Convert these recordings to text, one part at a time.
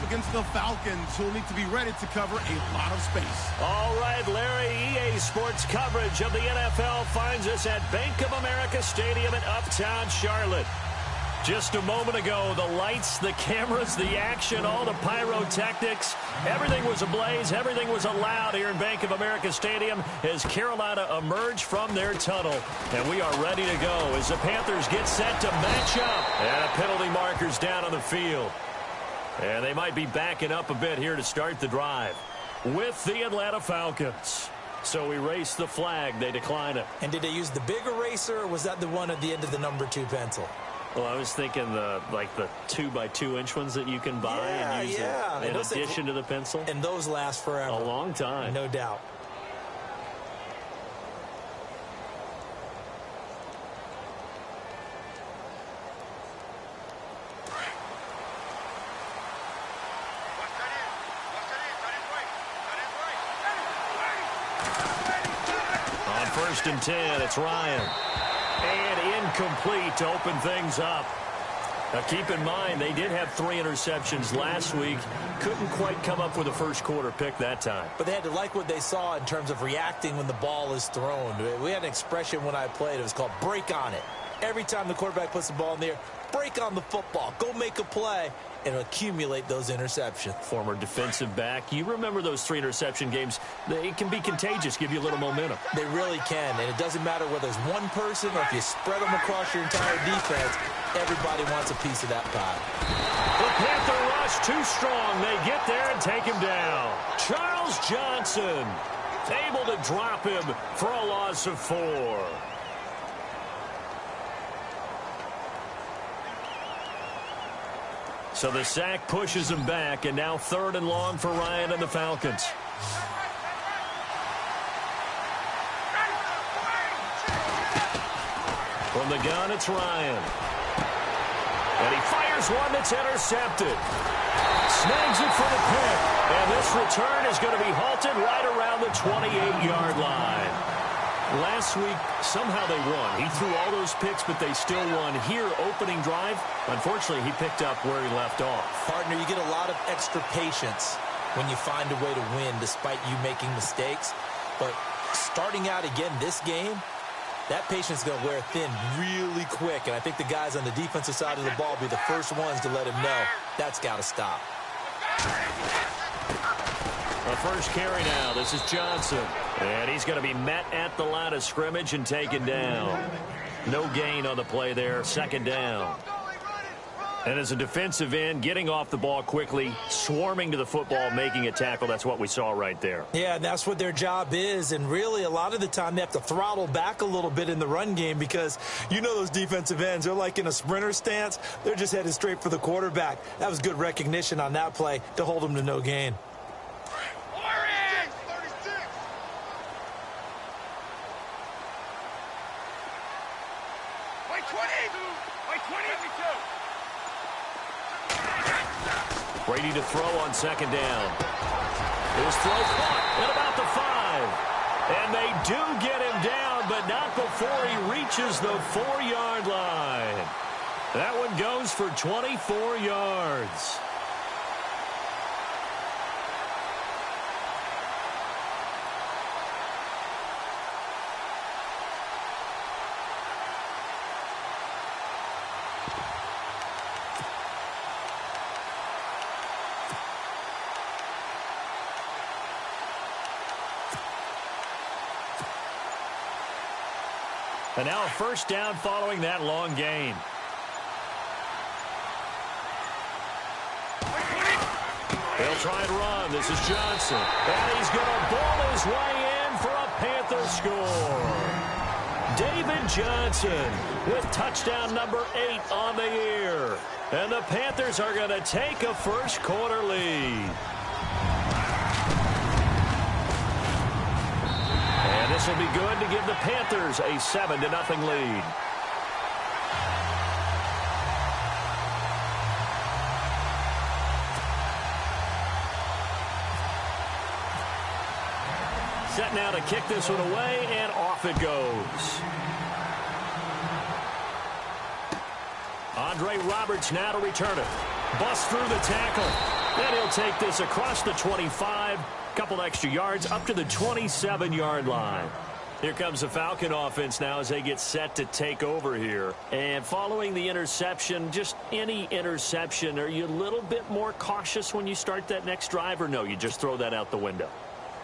against the Falcons, who'll need to be ready to cover a lot of space. All right, Larry, EA Sports coverage of the NFL finds us at Bank of America Stadium in Uptown Charlotte. Just a moment ago, the lights, the cameras, the action, all the pyrotechnics, everything was ablaze, everything was allowed here in Bank of America Stadium as Carolina emerged from their tunnel. And we are ready to go as the Panthers get set to match up. And a penalty marker's down on the field. And they might be backing up a bit here to start the drive with the Atlanta Falcons. So erase the flag. They decline it. And did they use the big eraser, or was that the one at the end of the number 2 pencil? Well, I was thinking the 2x2-inch ones that you can buy and use in addition to the pencil. And those last forever. A long time. No doubt. On 1st and 10, it's Ryan. And incomplete to open things up. Now, keep in mind, they did have 3 interceptions last week. Couldn't quite come up with a first-quarter pick that time. But they had to like what they saw in terms of reacting when the ball is thrown. We had an expression when I played. It was called break on it. Every time the quarterback puts the ball in the air, break on the football. Go make a play and accumulate those interceptions. Former defensive back. You remember those 3 interception games. They can be contagious, give you a little momentum. They really can, and it doesn't matter whether it's one person or if you spread them across your entire defense. Everybody wants a piece of that pie. The Panther rush too strong. They get there and take him down. Charles Johnson able to drop him for a loss of 4. So the sack pushes him back, and now 3rd and long for Ryan and the Falcons. From the gun, it's Ryan. And he fires one that's intercepted. Snags it for the pick. And this return is going to be halted right around the 28-yard line. Last week, somehow they won. He threw all those picks, but they still won. Here, opening drive, unfortunately, he picked up where he left off. Partner, you get a lot of extra patience when you find a way to win despite you making mistakes. But starting out again this game, that patience is going to wear thin really quick. And I think the guys on the defensive side of the ball will be the first ones to let him know that's got to stop. The first carry now. This is Johnson. And he's going to be met at the line of scrimmage and taken down. No gain on the play there. 2nd down. And as a defensive end, getting off the ball quickly, swarming to the football, making a tackle. That's what we saw right there. Yeah, that's what their job is. And really, a lot of the time, they have to throttle back a little bit in the run game because you know those defensive ends, they're like in a sprinter stance. They're just headed straight for the quarterback. That was good recognition on that play to hold them to no gain. Brady to throw on 2nd down. His throw caught at about the 5. And they do get him down, but not before he reaches the 4-yard line. That one goes for 24 yards. And now a 1st down following that long gain. They'll try and run. This is Johnson. And he's going to ball his way in for a Panther score. David Johnson with touchdown number 8 on the year. And the Panthers are going to take a first-quarter lead. And this will be good to give the Panthers a 7-0 lead. Set now to kick this one away, and off it goes. Andre Roberts now to return it. Busts through the tackle. And he'll They'll take this across the 25, couple extra yards up to the 27-yard line. Here comes the Falcon offense now as they get set to take over here. And following the interception, just any interception, are you a little bit more cautious when you start that next drive, or no, you just throw that out the window?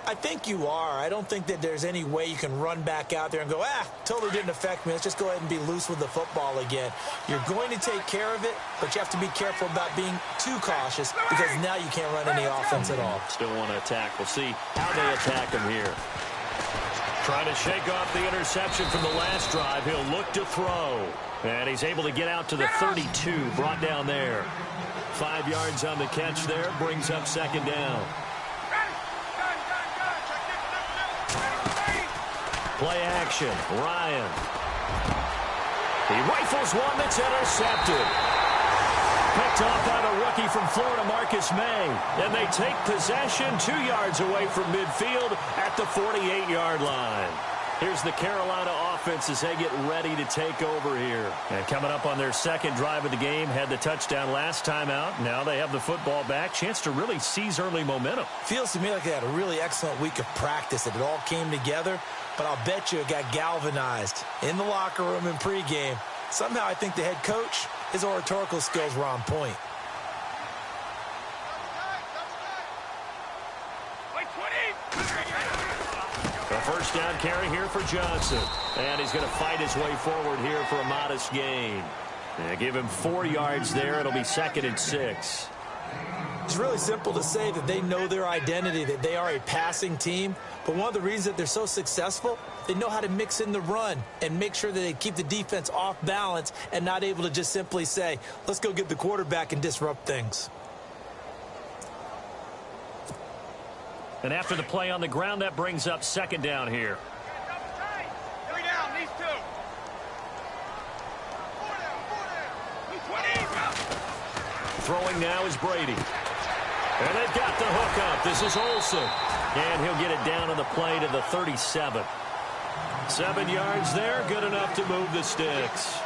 I think you are. I don't think that there's any way you can run back out there and go, totally didn't affect me. Let's just go ahead and be loose with the football again. You're going to take care of it, but you have to be careful about being too cautious because now you can't run any offense at all. Still want to attack. We'll see how they attack him here. Trying to shake off the interception from the last drive. He'll look to throw. And he's able to get out to the 32, brought down there. 5 yards on the catch there, brings up second down. Play action, Ryan. He rifles one that's intercepted. Picked off by the rookie from Florida, Marcus May. And they take possession 2 yards away from midfield at the 48-yard line. Here's the Carolina offense as they get ready to take over here. And coming up on their second drive of the game, had the touchdown last time out. Now they have the football back. Chance to really seize early momentum. Feels to me like they had a really excellent week of practice. It all came together. But I'll bet you it got galvanized in the locker room in pregame. Somehow I think the head coach, his oratorical skills were on point. A first down carry here for Johnson. And he's going to fight his way forward here for a modest gain. And give him 4 yards there. It'll be 2nd and 6. It's really simple to say that they know their identity, that they are a passing team. But one of the reasons that they're so successful, they know how to mix in the run and make sure that they keep the defense off balance and not able to just simply say, let's go get the quarterback and disrupt things. And after the play on the ground, that brings up second down here. Throwing now is Brady. And they've got the hook up. This is Olsen. And he'll get it down on the play to the 37. 7 yards there, good enough to move the sticks.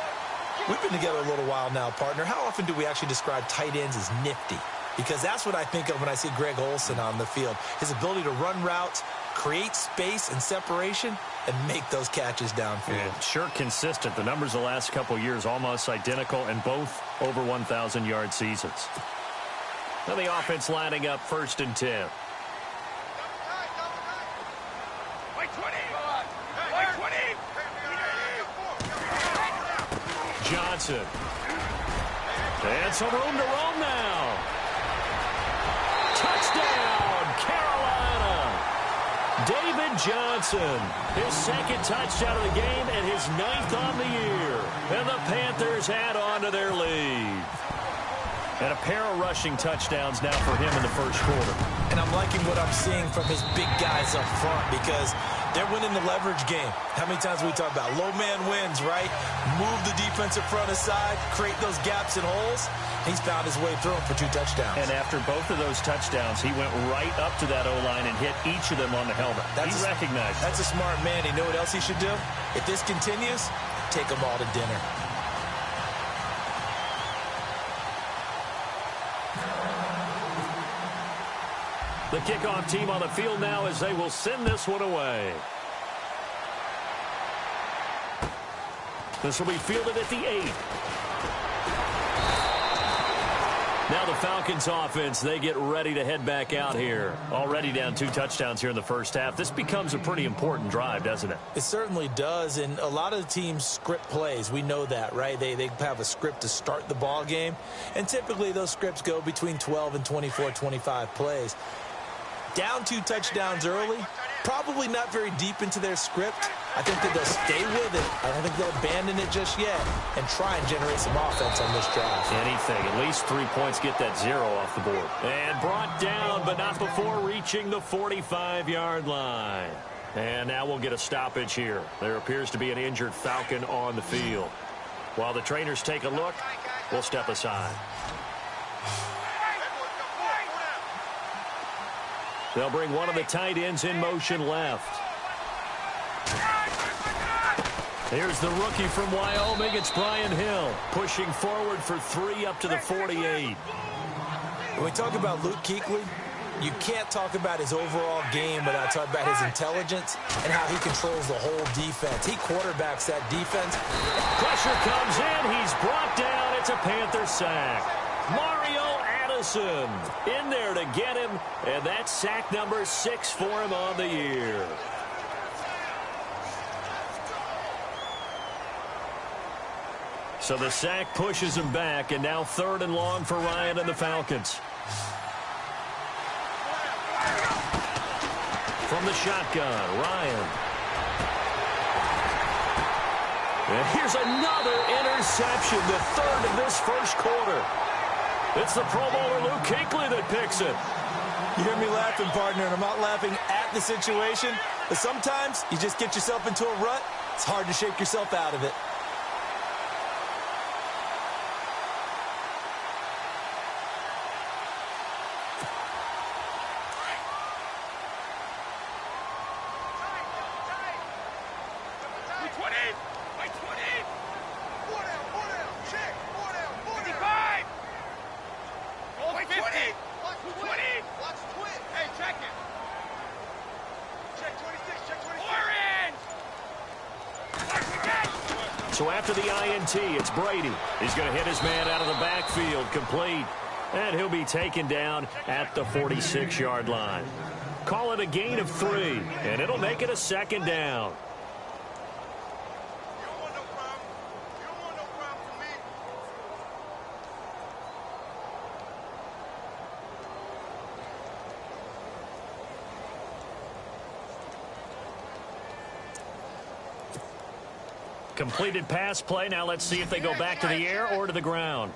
We've been together a little while now, partner. How often do we actually describe tight ends as nifty? Because that's what I think of when I see Greg Olsen on the field. His ability to run routes, create space and separation, and make those catches downfield. Yeah, sure consistent. The numbers the last couple years almost identical, and both over 1,000-yard seasons. Now the offense lining up 1st and 10. Johnson. And some room to roam now. Touchdown, Carolina. David Johnson, his 2nd touchdown of the game and his 9th on the year. And the Panthers add on to their lead. And a pair of rushing touchdowns now for him in the first quarter. And I'm liking what I'm seeing from his big guys up front because they're winning the leverage game. How many times we talk about low man wins, right? Move the defensive front aside, create those gaps and holes. He's found his way through them for 2 touchdowns. And after both of those touchdowns, he went right up to that O-line and hit each of them on the helmet. He recognized. That's a smart man. You know what else he should do? If this continues, take them all to dinner. The kickoff team on the field now as they will send this one away. This will be fielded at the 8. Now the Falcons offense, they get ready to head back out here. Already down 2 touchdowns here in the first half. This becomes a pretty important drive, doesn't it? It certainly does, and a lot of the teams script plays. We know that, right? They have a script to start the ball game, and typically those scripts go between 12 and 24, 25 plays. Down 2 touchdowns early, probably not very deep into their script. I think that they'll stay with it. I don't think they'll abandon it just yet and try and generate some offense on this drive. Anything. At least 3 points, get that 0 off the board. And brought down, but not before reaching the 45-yard line. And now we'll get a stoppage here. There appears to be an injured Falcon on the field. While the trainers take a look, we'll step aside. They'll bring one of the tight ends in motion left. Here's the rookie from Wyoming. It's Brian Hill pushing forward for 3 up to the 48. When we talk about Luke Kuechly, you can't talk about his overall game without talking about his intelligence and how he controls the whole defense. He quarterbacks that defense. Pressure comes in. He's brought down. It's a Panther sack. Mario Addison in there to get him, and that's sack number 6 for him on the year. So the sack pushes him back, and now 3rd and long for Ryan and the Falcons. From the shotgun, Ryan. And here's another interception, the 3rd of this first quarter. It's the Pro Bowler Luke Kuechly that picks it. You hear me laughing, partner, and I'm not laughing at the situation, but sometimes you just get yourself into a rut. It's hard to shake yourself out of it. So after the INT, it's Brady. He's going to hit his man out of the backfield, complete. And he'll be taken down at the 46-yard line. Call it a gain of 3, and it'll make it a 2nd down. Completed pass play. Now let's see if they go back to the air or to the ground.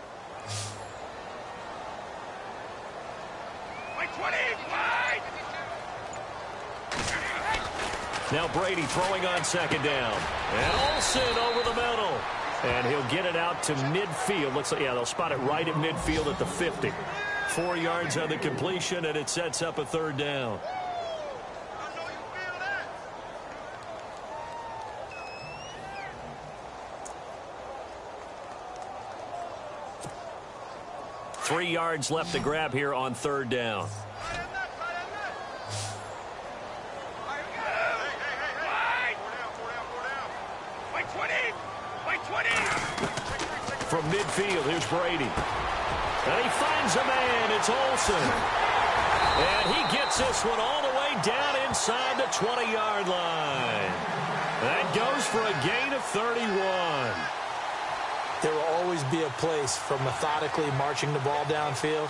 Now Brady throwing on 2nd down. And Olsen over the middle. And he'll get it out to midfield. Looks like, yeah, they'll spot it right at midfield at the 50. 4 yards on the completion, and it sets up a 3rd down. Three yards left to grab here on 3rd down. From midfield, here's Brady. And he finds a man. It's Olsen. And he gets this one all the way down inside the 20-yard line. That goes for a gain of 31. There will always be a place for methodically marching the ball downfield.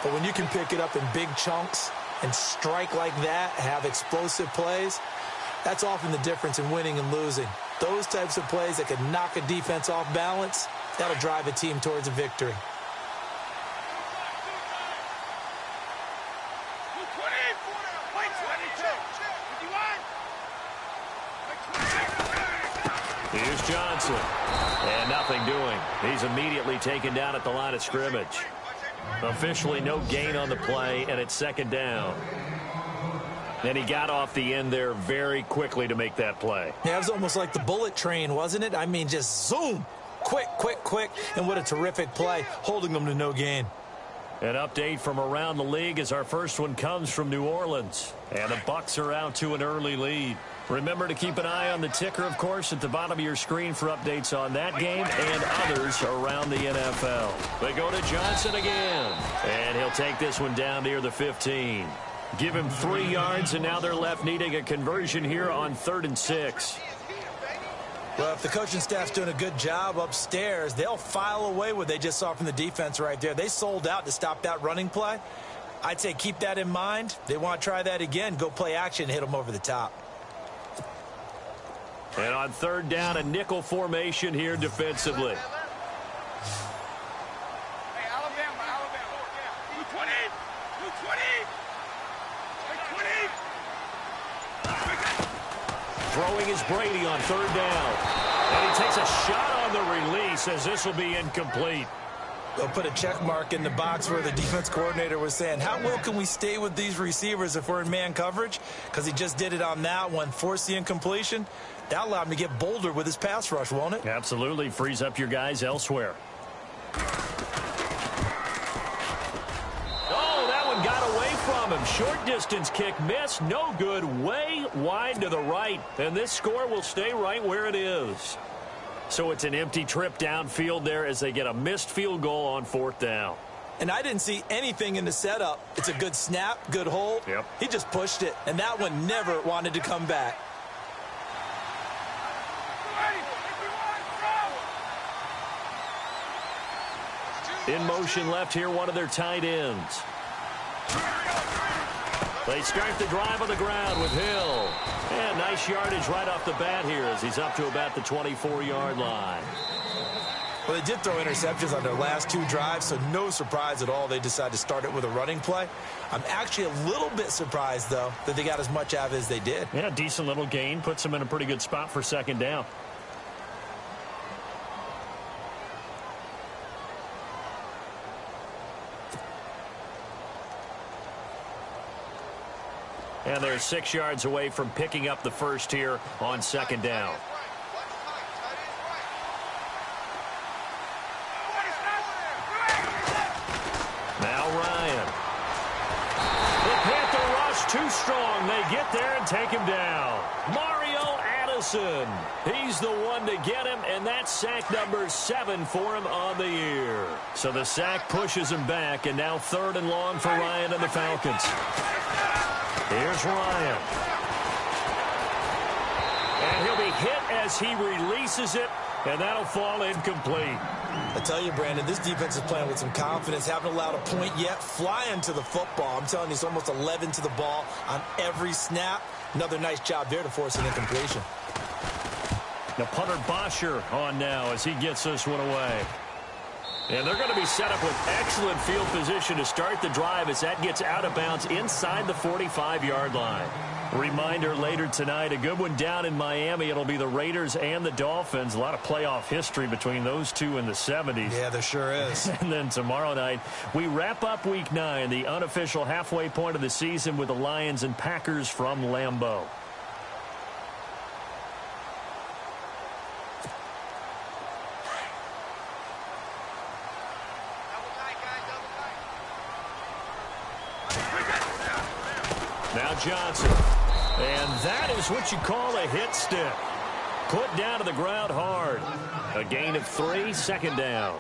But when you can pick it up in big chunks and strike like that, have explosive plays, that's often the difference in winning and losing. Those types of plays that can knock a defense off balance, that'll drive a team towards a victory. Here's Johnson. And nothing doing. He's immediately taken down at the line of scrimmage. Officially no gain on the play, and it's 2nd down. And he got off the end there very quickly to make that play. Yeah, it was almost like the bullet train, wasn't it? I mean, just zoom. Quick, quick, quick. And what a terrific play, holding them to no gain. An update from around the league as our first one comes from New Orleans. And the Bucks are out to an early lead. Remember to keep an eye on the ticker, of course, at the bottom of your screen for updates on that game and others around the NFL. They go to Johnson again. And he'll take this one down near the 15. Give him 3 yards, and now they're left needing a conversion here on 3rd and 6. Well, if the coaching staff's doing a good job upstairs, they'll file away what they just saw from the defense right there. They sold out to stop that running play. I'd say keep that in mind. They want to try that again. Go play action, hit them over the top. And on 3rd down, a nickel formation here defensively. Throwing is Brady on 3rd down. And he takes a shot on the release as this will be incomplete. They'll put a check mark in the box where the defense coordinator was saying, how well can we stay with these receivers if we're in man coverage? Because he just did it on that one, forced the incompletion. That'll allow him to get bolder with his pass rush, won't it? Absolutely. Frees up your guys elsewhere. Short distance kick missed. No good. Way wide to the right. And this score will stay right where it is. So it's an empty trip downfield there as they get a missed field goal on 4th down. And I didn't see anything in the setup. It's a good snap, good hold. Yep. He just pushed it, and that one never wanted to come back. In motion left here, one of their tight ends. They start the drive on the ground with Hill. And nice yardage right off the bat here as he's up to about the 24-yard line. Well, they did throw interceptions on their last 2 drives, so no surprise at all they decided to start it with a running play. I'm actually a little bit surprised, though, that they got as much out of it as they did. Yeah, decent little gain. Puts them in a pretty good spot for 2nd down. And they're 6 yards away from picking up the first here on 2nd down. Now Ryan. The Panther rush too strong. They get there and take him down. Mario Addison. He's the one to get him, and that's sack number 7 for him on the year. So the sack pushes him back, and now 3rd and long for Ryan and the Falcons. Here's Ryan. And he'll be hit as he releases it, and that'll fall incomplete. I tell you, Brandon, this defense is playing with some confidence. Haven't allowed a point yet. Flying to the football. I'm telling you, it's almost 11 to the ball on every snap. Another nice job there to force an incompletion. The punter Bosher on now as he gets this one away. And they're going to be set up with excellent field position to start the drive as that gets out of bounds inside the 45-yard line. Reminder later tonight, a good one down in Miami. It'll be the Raiders and the Dolphins. A lot of playoff history between those two in the 70s. Yeah, there sure is. And then tomorrow night, we wrap up Week 9, the unofficial halfway point of the season with the Lions and Packers from Lambeau. Now Johnson. And that is what you call a hit stick. Put down to the ground hard. A gain of 3, 2nd down.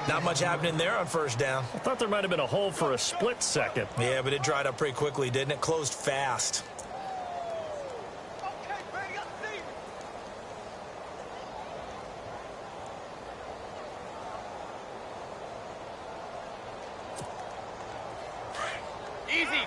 Not much happening there on 1st down. I thought there might have been a hole for a split second. Yeah, but it dried up pretty quickly, didn't it? Closed fast. Easy.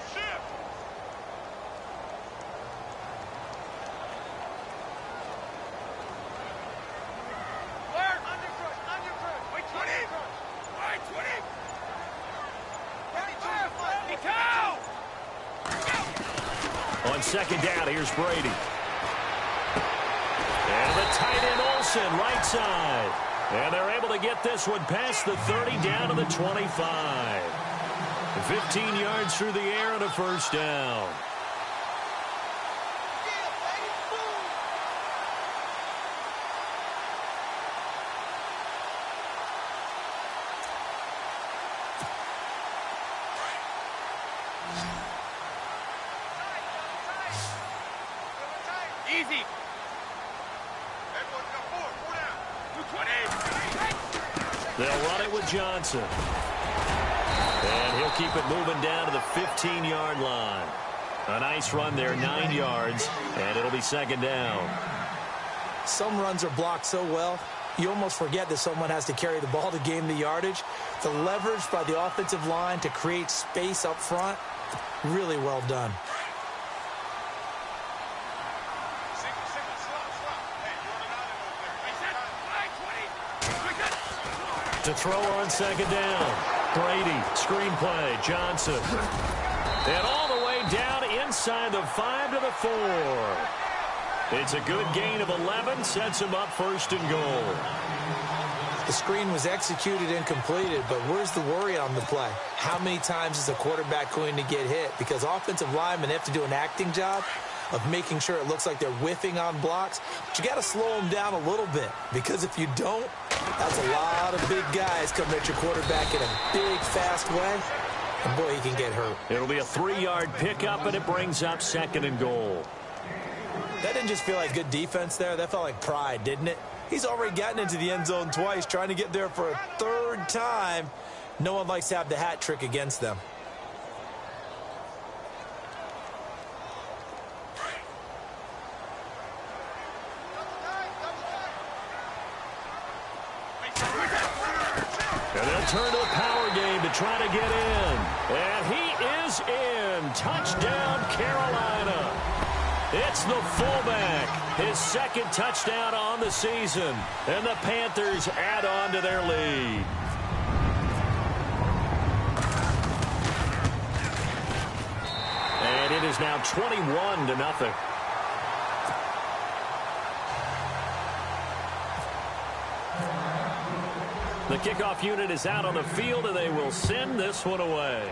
On 2nd down, here's Brady. And the tight end Olsen, right side. And they're able to get this one past the 30 down to the 25. 15 yards through the air and a 1st down. Easy. They'll run it with Johnson. And he'll keep it moving down to the 15-yard line. A nice run there, 9 yards, and it'll be 2nd down. Some runs are blocked so well, you almost forget that someone has to carry the ball to gain the yardage. The leverage by the offensive line to create space up front, really well done. To throw on 2nd down. Brady, screen play, Johnson. And all the way down inside the 5 to the 4. It's a good gain of 11, sets him up 1st and goal. The screen was executed and completed, but where's the worry on the play? How many times is the quarterback going to get hit? Because offensive linemen have to do an acting job of making sure it looks like they're whiffing on blocks. But you got to slow them down a little bit, because if you don't, that's a lot of big guys coming at your quarterback in a big, fast way. And boy, he can get hurt. It'll be a 3-yard pickup, and it brings up 2nd and goal. That didn't just feel like good defense there. That felt like pride, didn't it? He's already gotten into the end zone twice, trying to get there for a 3rd time. No one likes to have the hat trick against them. And they'll turn to a power game to try to get in. And he is in. Touchdown, Carolina. It's the fullback. His 2nd touchdown on the season. And the Panthers add on to their lead. And it is now 21-0. The kickoff unit is out on the field, and they will send this one away.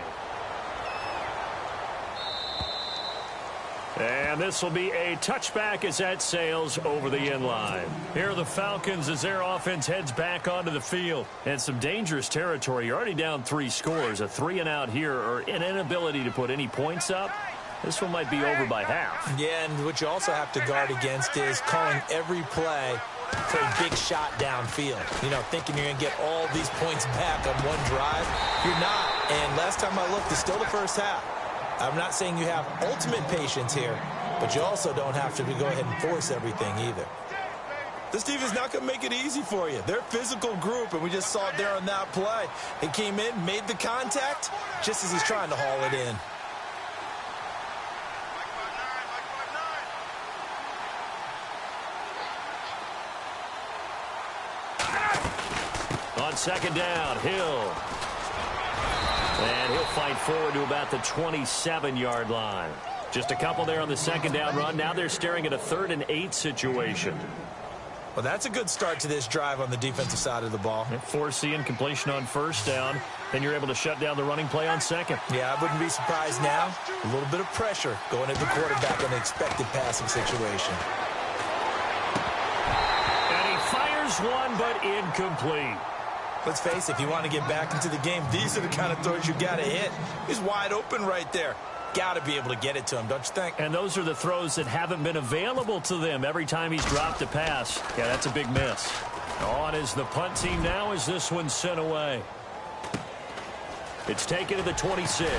And this will be a touchback as that sails over the end line. Here are the Falcons as their offense heads back onto the field. And some dangerous territory. You're already down 3 scores. A 3-and-out here, or an inability to put any points up. This one might be over by half. Yeah, and what you also have to guard against is calling every play for a big shot downfield. You know, thinking you're going to get all these points back on one drive. You're not. And last time I looked, it's still the first half. I'm not saying you have ultimate patience here, but you also don't have to go ahead and force everything either. This team is not going to make it easy for you. They're a physical group, and we just saw it there on that play. They came in, made the contact, just as he's trying to haul it in. On 2nd down, Hill. And he'll fight forward to about the 27-yard line. Just a couple there on the 2nd down run. Now they're staring at a 3rd and 8 situation. Well, that's a good start to this drive on the defensive side of the ball. Forcing completion on 1st down, and you're able to shut down the running play on 2nd. Yeah, I wouldn't be surprised now. A little bit of pressure going at the quarterback on the expected passing situation. And he fires one, but incomplete. Let's face it, if you want to get back into the game, these are the kind of throws you got to hit. He's wide open right there. Got to be able to get it to him, don't you think? And those are the throws that haven't been available to them every time he's dropped a pass. Yeah, that's a big miss. On is the punt team now as this one's sent away. It's taken to the 26.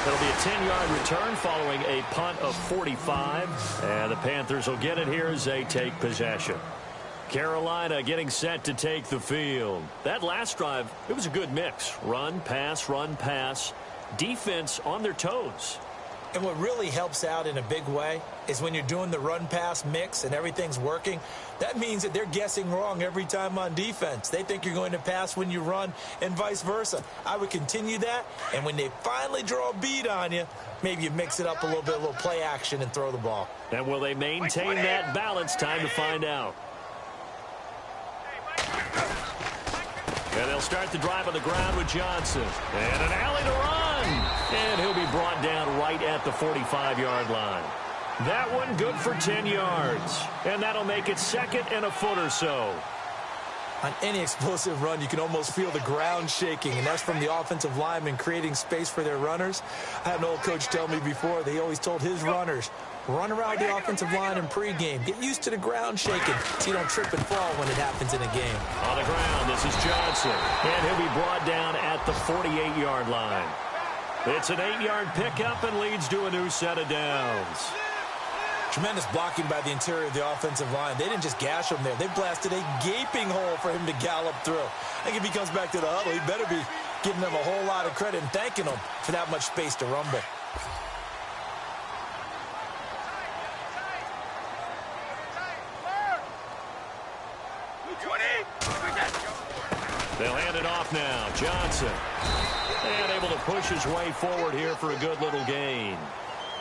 It'll be a 10-yard return following a punt of 45. And the Panthers will get it here as they take possession. Carolina getting set to take the field. That last drive, it was a good mix. Run, pass. Defense on their toes. And what really helps out in a big way is when you're doing the run-pass mix and everything's working, that means that they're guessing wrong every time on defense. They think you're going to pass when you run and vice versa. I would continue that, and when they finally draw a beat on you, maybe you mix it up a little play action and throw the ball. And will they maintain that balance? Time to find out. And they'll start the drive on the ground with Johnson. And an alley to run. And he'll be brought down right at the 45-yard line. That one good for 10 yards. And that'll make it 2nd and a foot or so. On any explosive run, you can almost feel the ground shaking, and that's from the offensive linemen creating space for their runners. I had an old coach tell me before, they always told his runners, run around the offensive line in pregame. Get used to the ground shaking so you don't trip and fall when it happens in a game. On the ground, this is Johnson. And he'll be brought down at the 48-yard line. It's an 8-yard pickup and leads to a new set of downs. Tremendous blocking by the interior of the offensive line. They didn't just gash him there. They blasted a gaping hole for him to gallop through. I think if he comes back to the huddle, he better be giving them a whole lot of credit and thanking them for that much space to rumble. They'll hand it off now. Johnson. And able to push his way forward here for a good little gain.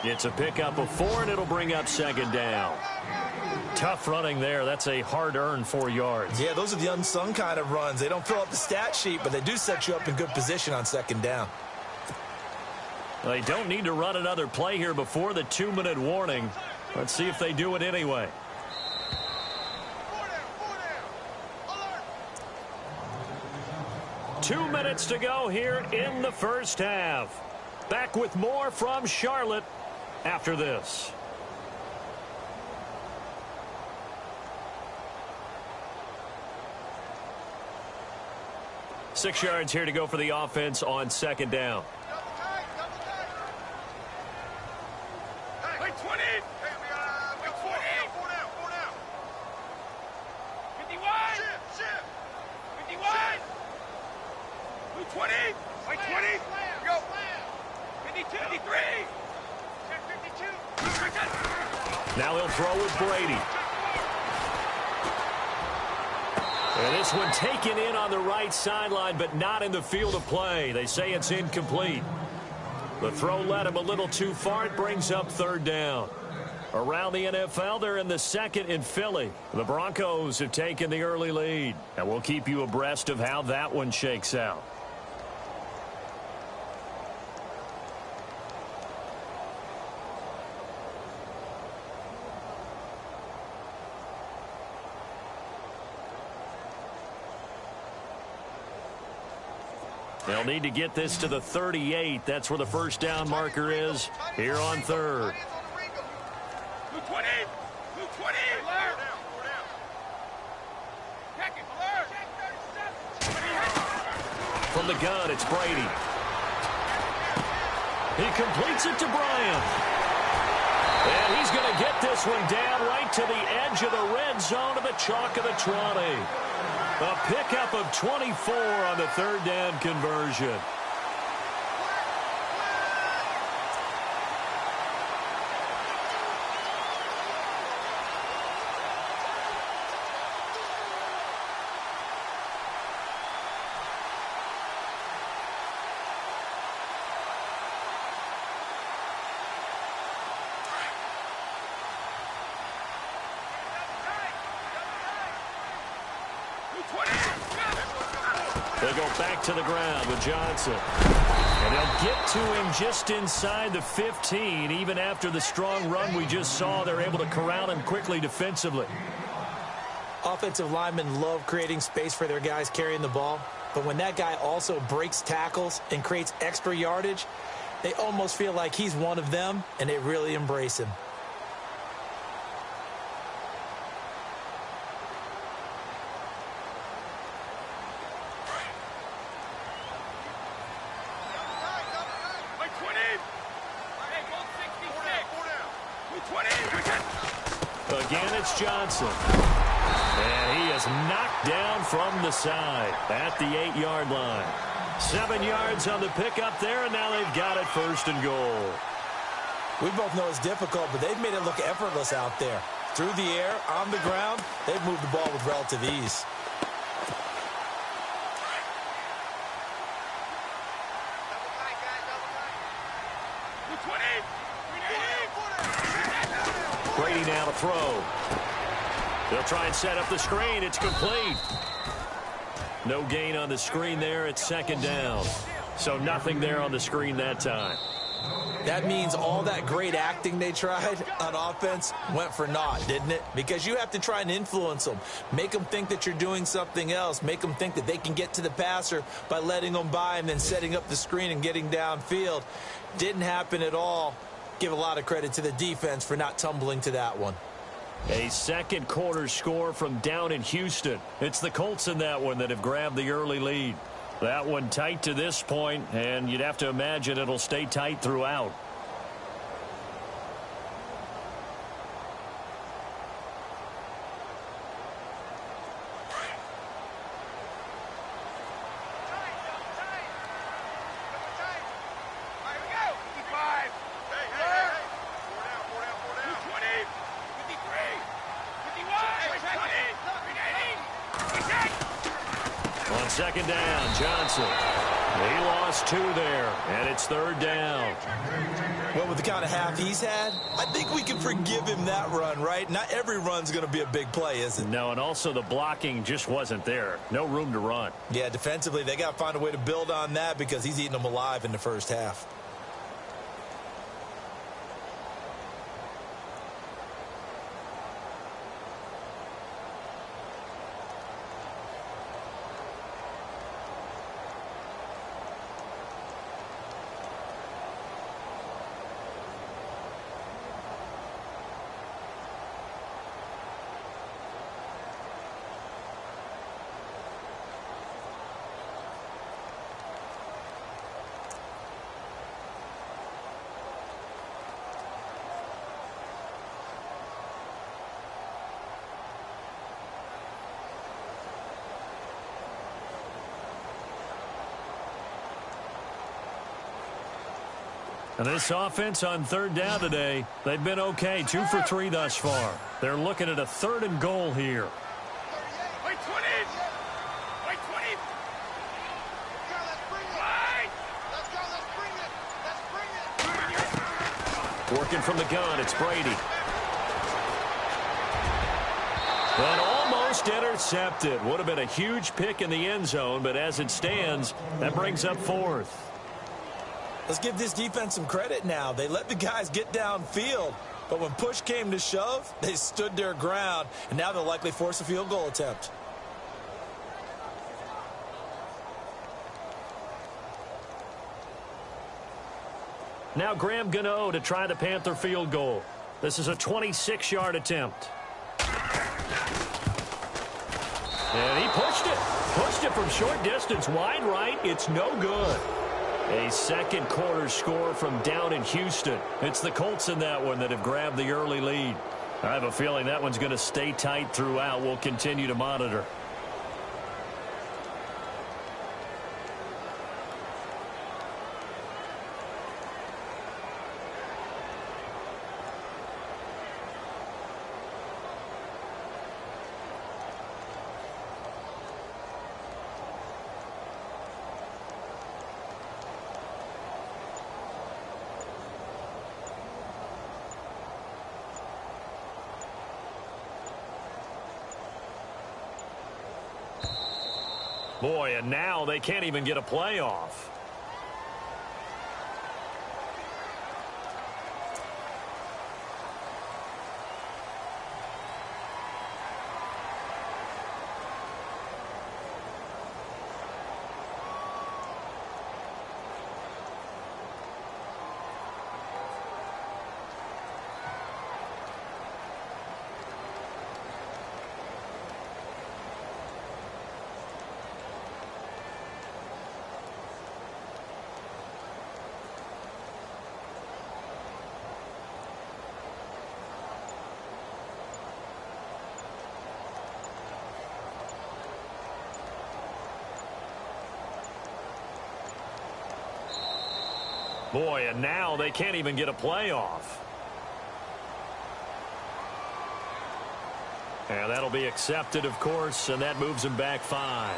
It's a pickup of 4, and it'll bring up 2nd down. Tough running there. That's a hard-earned 4 yards. Yeah, those are the unsung kind of runs. They don't fill up the stat sheet, but they do set you up in good position on 2nd down. They don't need to run another play here before the 2-minute warning. Let's see if they do it anyway. 2 minutes to go here in the first half. Back with more from Charlotte after this. Six yards here to go for the offense on second down. Now he'll throw with Brady. And this one taken in on the right sideline, but not in the field of play. They say it's incomplete. The throw led him a little too far. It brings up third down. Around the NFL, they're in the second in Philly. The Broncos have taken the early lead, and we'll keep you abreast of how that one shakes out. They'll need to get this to the 38. That's where the first down marker is here on third. From the gun, it's Brady. He completes it to Bryant. And he's going to get this one down right to the edge of the red zone of the chalk of the 20. A pickup of 24 on the third down conversion. They'll go back to the ground with Johnson. And they'll get to him just inside the 15. Even after the strong run we just saw, they're able to corral him quickly defensively. Offensive linemen love creating space for their guys carrying the ball. But when that guy also breaks tackles and creates extra yardage, they almost feel like he's one of them, and they really embrace him. Again, it's Johnson. And he is knocked down from the side at the 8-yard line. 7 yards on the pickup there, and now they've got it first and goal. We both know it's difficult, but they've made it look effortless out there. Through the air, on the ground, they've moved the ball with relative ease. Brady now to throw. They'll try and set up the screen. It's complete. No gain on the screen there. It's second down. So nothing there on the screen that time. That means all that great acting they tried on offense went for naught, didn't it? Because you have to try and influence them. Make them think that you're doing something else. Make them think that they can get to the passer by letting them by and then setting up the screen and getting downfield. Didn't happen at all. Give a lot of credit to the defense for not tumbling to that one. A second quarter score from down in Houston. It's the Colts in that one that have grabbed the early lead. That one tight to this point, and you'd have to imagine it'll stay tight throughout. On second down, Johnson. He lost 2 there, and it's third down. Well, with the kind of half he's had, I think we can forgive him that run, right? Not every run's going to be a big play, is it? No, and also the blocking just wasn't there. No room to run. Yeah, defensively, they got to find a way to build on that because he's eating them alive in the first half. And this offense on third down today, they've been okay, 2 for 3 thus far. They're looking at a 3rd and goal here. Wait, 20. Wait, 20. Working from the gun, it's Brady. And almost intercepted. Would have been a huge pick in the end zone, but as it stands, that brings up 4th. Let's give this defense some credit now. They let the guys get downfield, but when push came to shove, they stood their ground, and now they'll likely force a field goal attempt. Now Graham Gano to try the Panther field goal. This is a 26-yard attempt. And he pushed it. Pushed it from short distance, wide right. It's no good. A second quarter score from down in Houston. It's the Colts in that one that have grabbed the early lead. I have a feeling that one's going to stay tight throughout. We'll continue to monitor. Boy, and now they can't even get a playoff. Boy, and now they can't even get a playoff. And that'll be accepted, of course, and that moves them back 5.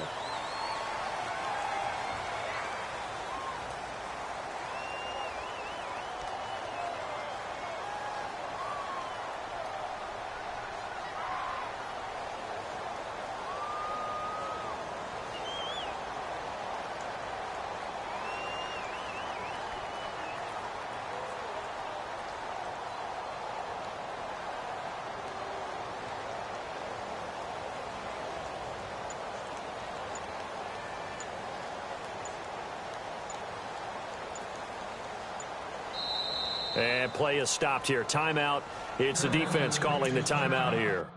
And play is stopped here. Timeout. It's the defense calling the timeout here.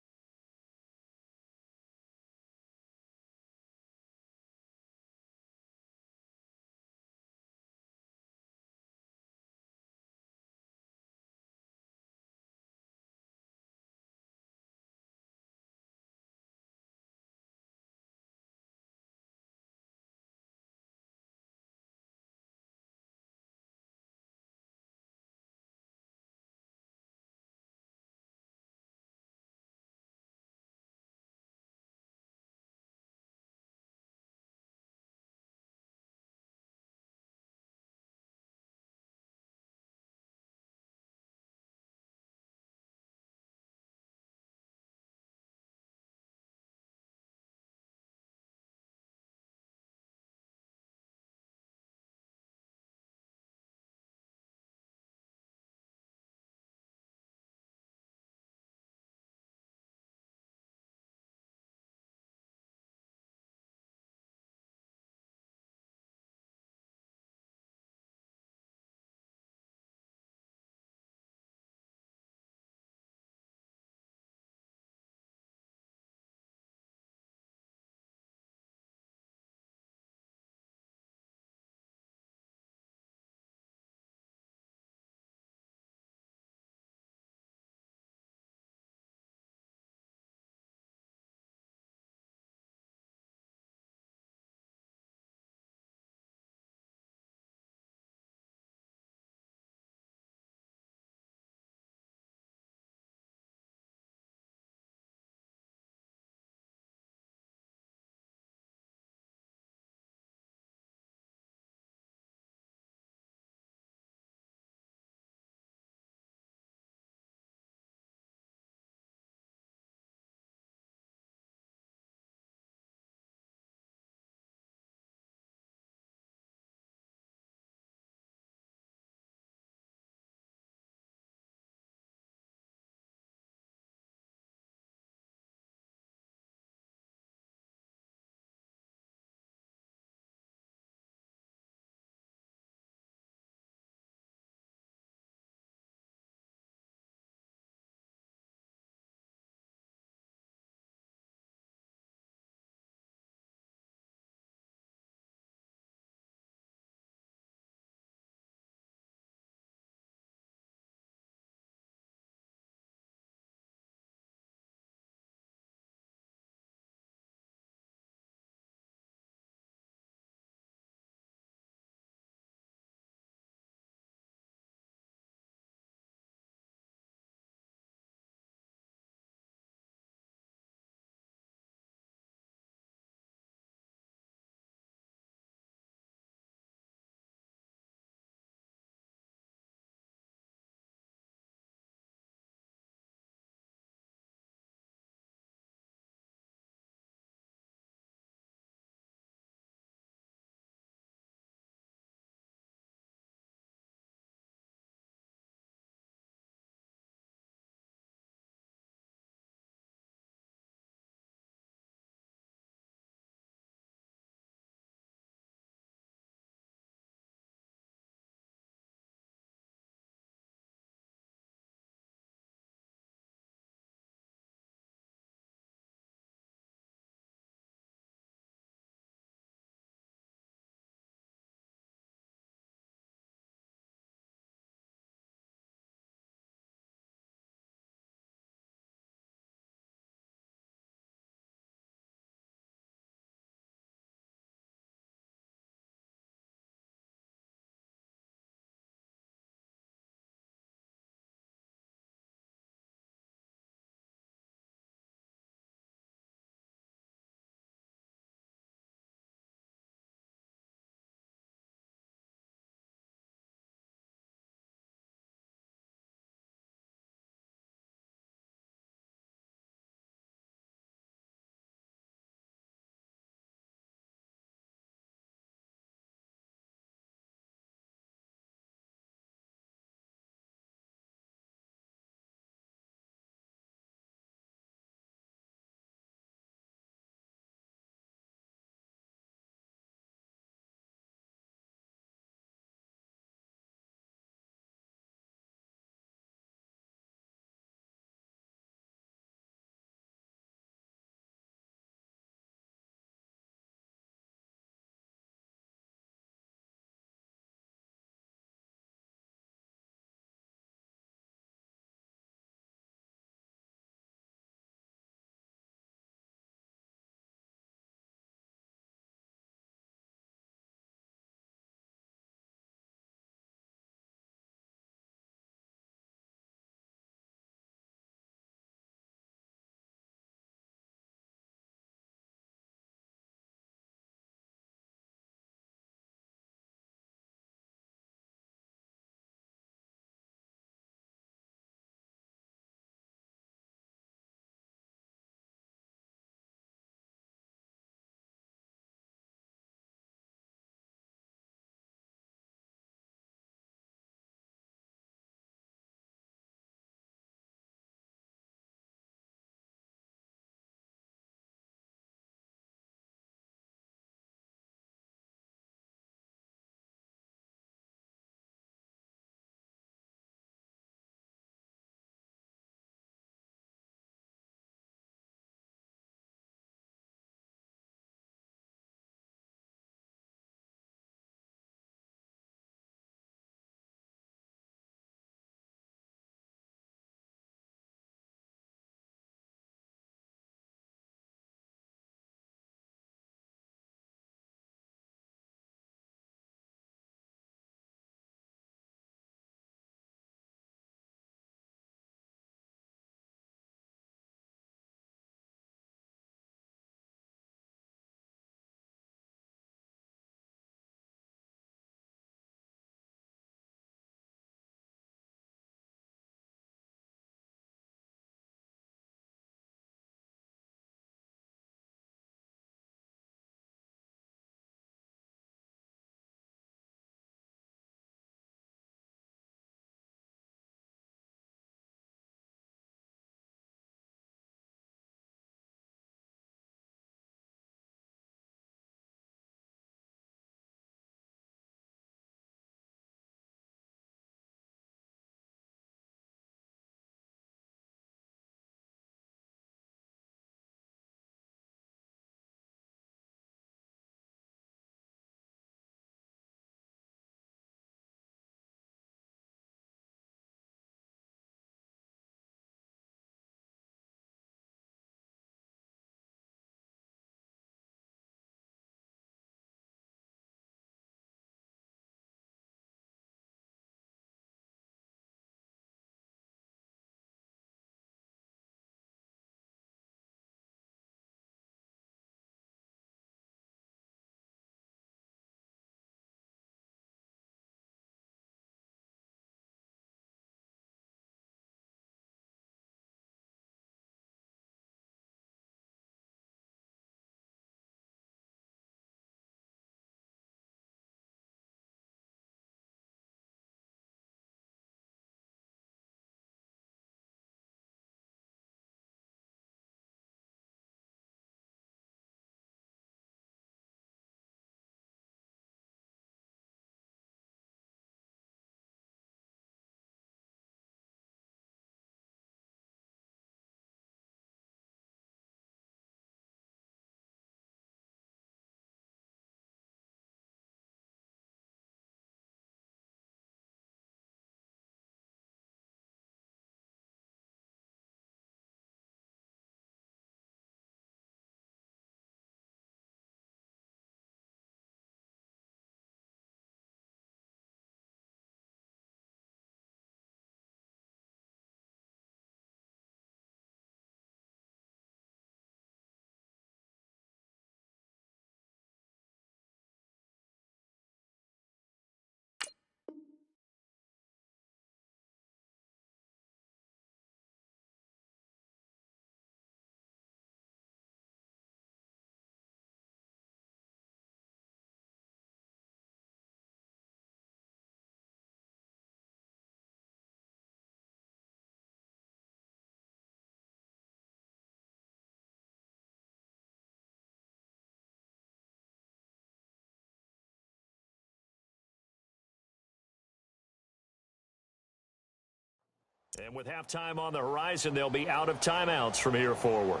And with halftime on the horizon, they'll be out of timeouts from here forward.